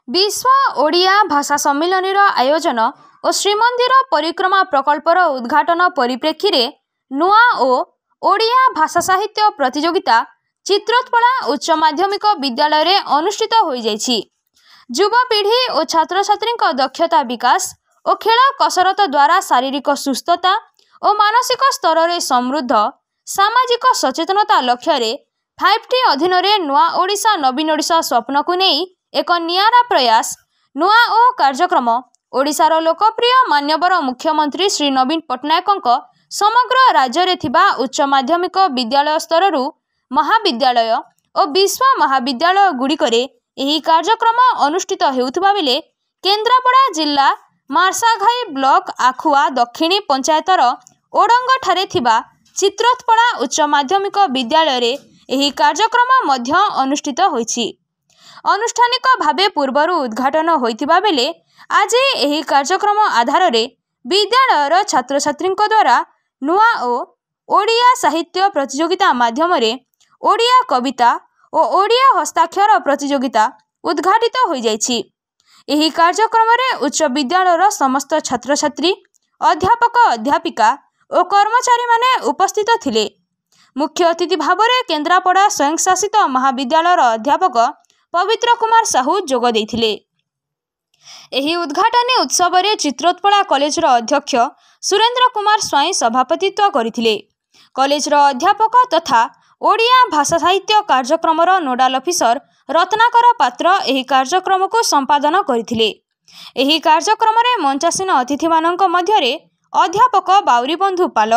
विश्व ओडिया भाषा सम्मिलनीर आयोजन और श्रीमंदिर परिक्रमा प्रकल्पर उद्घाटन परिप्रेक्षी रे नुआ और ओडिया भाषा साहित्य प्रतियोगिता चित्रोत्पला उच्च माध्यमिक विद्यालय रे अनुष्ठित हो जाइछि। युवपीढ़ी और छात्र छात्री दक्षता विकास और खेल कसरत द्वारा शारीरिक सुस्थता और मानसिक स्तर में समृद्ध सामाजिक सचेतनता लक्ष्य रे 5T अधीन रे नुआ ओडिशा नवीन ओडिशा स्वप्न को नहीं एक नियारा प्रयास नुआ ओ कार्यक्रम ओडिशार लोकप्रिय मान्यवर मुख्यमंत्री श्री नवीन पट्टनायक समग्र राज्य रे थिबा उच्च माध्यमिक विद्यालय स्तर महाविद्यालय और विश्व महाविद्यालय गुड़िकरे एही कार्यक्रम अनुष्ठित हेउथबा बेले केन्द्रापड़ा जिला मार्साघाई ब्लॉक आखुआ दक्षिणी पंचायतर ओडंग ठारे थिबा चित्रोत्पला उच्च माध्यमिक विद्यालय रे एही कार्यक्रम मध्य अनुष्ठित होइछि। अनुष्ठानिक भावे पूर्वर उद्घाटन होइथिबा बेले आज एही कार्यक्रम आधार रे विद्यालयर छात्र छात्री द्वारा नुआ और ओडिया साहित्य प्रतियोगिता माध्यम रे ओडिया कविता और ओडिया हस्ताक्षर प्रतियोगिता उद्घाटित हो जाइछि। एही कार्यक्रम रे उच्च विद्यालयर समस्त छात्र छात्री अध्यापक अध्यापिका और कर्मचारी माने उपस्थित थिले। मुख्य अतिथि भाव में केन्द्रापड़ा स्वयं शासित महाविद्यालयर अध्यापक पवित्र कुमार साहू जोग देइथिले। एही उद्घाटनी उत्सव रे चित्रोत्पला कॉलेजर अध्यक्ष सुरेंद्र कुमार स्वाई सभापतित्व करथिले। कॉलेजर अध्यापक तथा ओडिया भाषा साहित्य कार्यक्रमर नोडाल अफिसर रत्नाकर पात्र एही कार्यक्रम को संपादन करथिले। एही कार्यक्रम रे मंचासीन अतिथि मानक मध्य रे अध्यापक बाउरी बंधु पाल,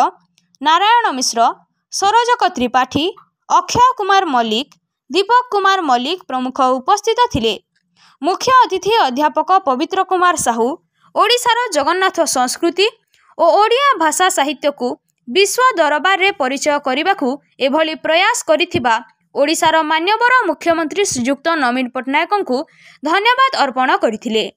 नारायण मिश्र, सरोजक त्रिपाठी, अक्षय कुमार मल्लिक, दीपक कुमार मल्लिक प्रमुख उपस्थित थिले। मुख्य अतिथि अध्यापक पवित्र कुमार साहू ओडिशार जगन्नाथ संस्कृति और ओडिया भाषा साहित्य को विश्व दरबार रे परिचय करने एभली प्रयास करिथिबा ओडिशार मान्यवर मुख्यमंत्री श्रीयुक्त नवीन पट्टनायक को धन्यवाद अर्पण करथिले।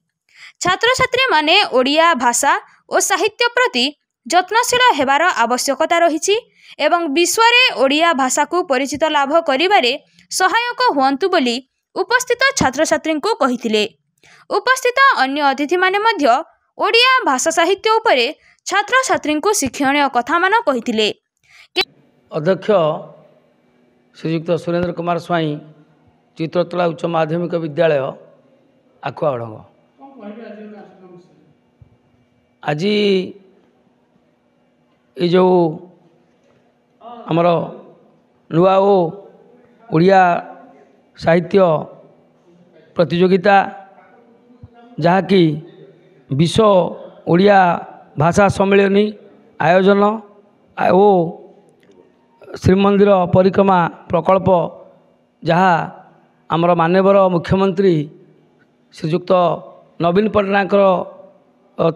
छात्र छात्री माने ओडिया भाषा और साहित्य प्रति जत्नशील हेबार आवश्यकता रहिछि एवं विश्व रे ओडिया भाषा को परिचित लाभ करिबारे सहायक हुअन्तु बोली उपस्थित छात्र छात्री को कहिथिले। उपस्थित अन्य अतिथि माने मध्य ओडिया भाषा साहित्य उपरे छात्र छात्री को शिक्षणीय कथा मान कहिथिले। अध्यक्ष श्रीयुक्त सुरेंद्र कुमार स्वाई चित्रोत्पला उच्च माध्यमिक विद्यालय आखुआ ओडंग आज ये जो आमर नुआ ओ ओडिया साहित्य प्रतियोगिता जहाँकि विश्व ओडिया भाषा सम्मेलनी आयोजन ओ श्रीमंदिर परिक्रमा प्रकल्प जहाँ आमर मान्यवर मुख्यमंत्री श्रीयुक्त नवीन पट्टनायक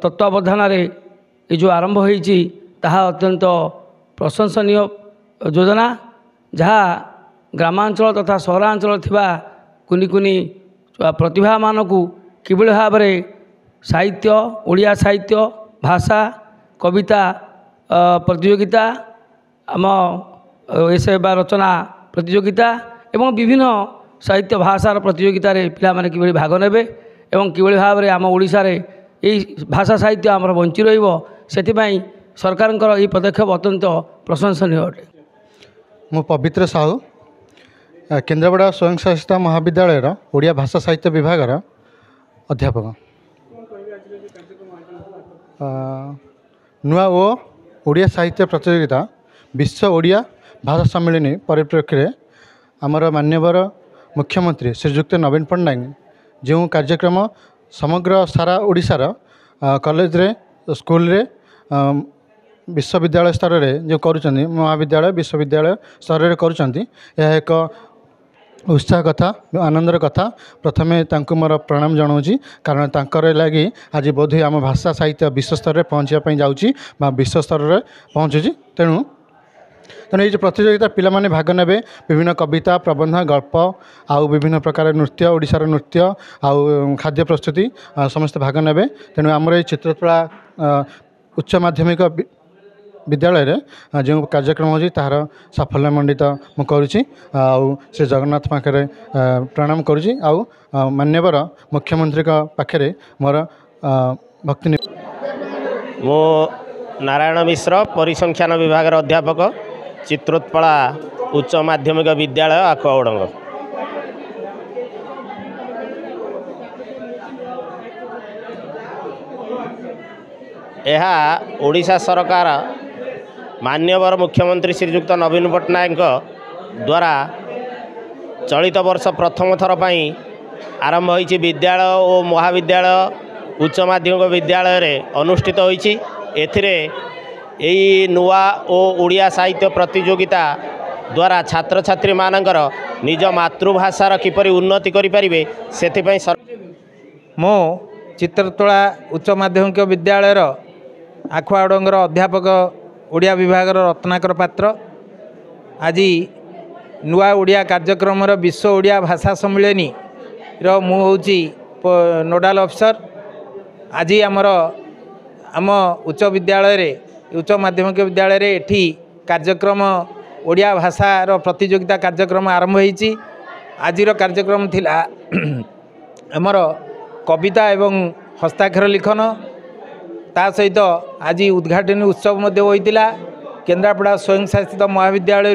तत्वावधान ये जो आरंभ होइछि ताहा अत्यंत प्रशंसनीय योजना जहाँ ग्रामांचल तथा सहरांचल थिबा कुनी कुनी प्रतिभा मानकु किभଳି भाବରେ साहित्य ओडिया साहित्य भाषा कविता प्रतियोगिता आम एसे बा रचना प्रतियोगिता एवं विभिन्न साहित्य भाषार प्रतियोगिता रे पिला माने किभଳି भाग नेबे एवं किभଳି भाବରେ आम ओडिशा रे एई भाषा साहित्य आमर बंची रहिबो सेथिबाई सरकारंकर एई पदक्षेप अत्यंत प्रशंसनीय अटे। मु पवित्र साहू केन्द्रापड़ा स्वयं शासित महाविद्यालय ओडिया भाषा साहित्य विभाग अध्यापक। नुआ ओ ओडिया साहित्य प्रतियोगिता विश्व ओडिया भाषा सम्मेलनी परिप्रेक्षी रे आमर मान्यवर मुख्यमंत्री श्रीयुक्त नवीन पट्टनायक जो कार्यक्रम समग्र सारा ओडिशार कॉलेज रे स्कूल रे विश्वविद्यालय स्तर रे जो करुचंदी महाविद्यालय विश्वविद्यालय स्तर रे करुचंदी यह एक उत्साह कथा आनंदर कथा। प्रथमे तांको मोर प्रणाम जनाऊँगी कारण तांकर लगी आज बोधे आम भाषा साहित्य विश्व स्तर में पहुँचापी जाऊँगी विश्व स्तर में पहुँचुची तेणु तेणु ये प्रतियोगिता पिला माने भाग नेबे विभिन्न कविता प्रबंध गल्प आउ विभिन्न प्रकार नृत्य ओडिशार नृत्य आउ खाद्य प्रस्तुति समस्त भाग नेबे। तेणु आमर ये चित्रोत्पला उच्च माध्यमिक विद्यालय जो कार्यक्रम होची तार साफल्यमंडित मु करुची से जगन्नाथ पाखे प्रणाम करुची मान्यवर मुख्यमंत्री पाखे मोर भक्ति मो नारायण मिश्र परिसंख्यान विभाग अध्यापक चित्रोत्पला उच्च माध्यमिक विद्यालय आखुआओडंग। यह ओडिशा सरकार मान्यवर मुख्यमंत्री श्रीजुक्त नवीन पट्टनायक द्वारा चलित वर्ष प्रथम थर पर आरंभ होईछि विद्यालय और महाविद्यालय उच्च माध्यमिक विद्यालय रे अनुष्ठित होईछि। एथिरे एई नुआ और ओडिया साहित्य प्रतियोगिता द्वारा छात्र छात्री मानकर निज मातृभाषार किपरि उन्नति करि परिबे सेथिपई मो चित्रतोला उच्च माध्यमिक विद्यालय आखुआओडंगर अध्यापक ओडिया विभाग रत्नाकर पात्र आज नुआ ओडिया कार्यक्रम विश्व ओडिया भाषा सम्मेलनी मु होची नोडाल अफिसर। आज आम उच्च विद्यालय उच्च माध्यमिक विद्यालय एठी कार्यक्रम ओडिया भाषार प्रतियोगिता कार्यक्रम आरंभ होईची। आजिर कार्यक्रम थिला आमर कविता एवं हस्ताक्षर लिखन ता सहित आज उद्घाटन उत्सव मध्य होइतिला। केन्द्रापड़ा स्वयं शासित महाविद्यालय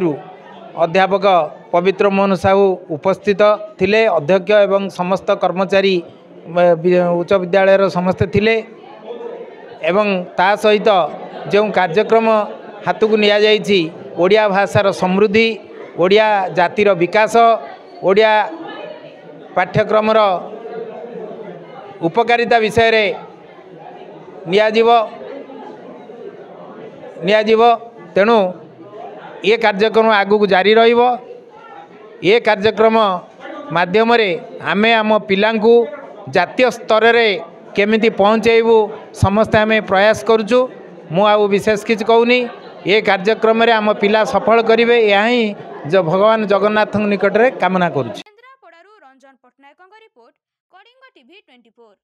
अध्यापक पवित्र मोहन साहू उपस्थित थिले, अध्यक्ष एवं समस्त कर्मचारी उच्च विद्यालय समस्ते थिले एवं ता सहित जो कार्यक्रम हाथ को निया जाइछि ओडिया भाषार समृद्धि, ओडिया जातिर विकास, ओडिया पाठ्यक्रम उपकारिता विषय रे नियाजिव तेणु ये कार्यक्रम आगु जारी रहिबो। ये कार्यक्रम माध्यम रे आमे आम पिलांकु जातीय स्तर रे केमिति पहुँचेबू समस्ते आम प्रयास करुचु। मु आउ विशेष किछ कहूनी। ये कार्यक्रम रे आम पिला सफल करिवे या ही जो भगवान जगन्नाथ निकट रे कामना करुछु। केन्द्रापड़ारू रंजन पट्टनायक रिपोर्ट कलिंग टीवी 24।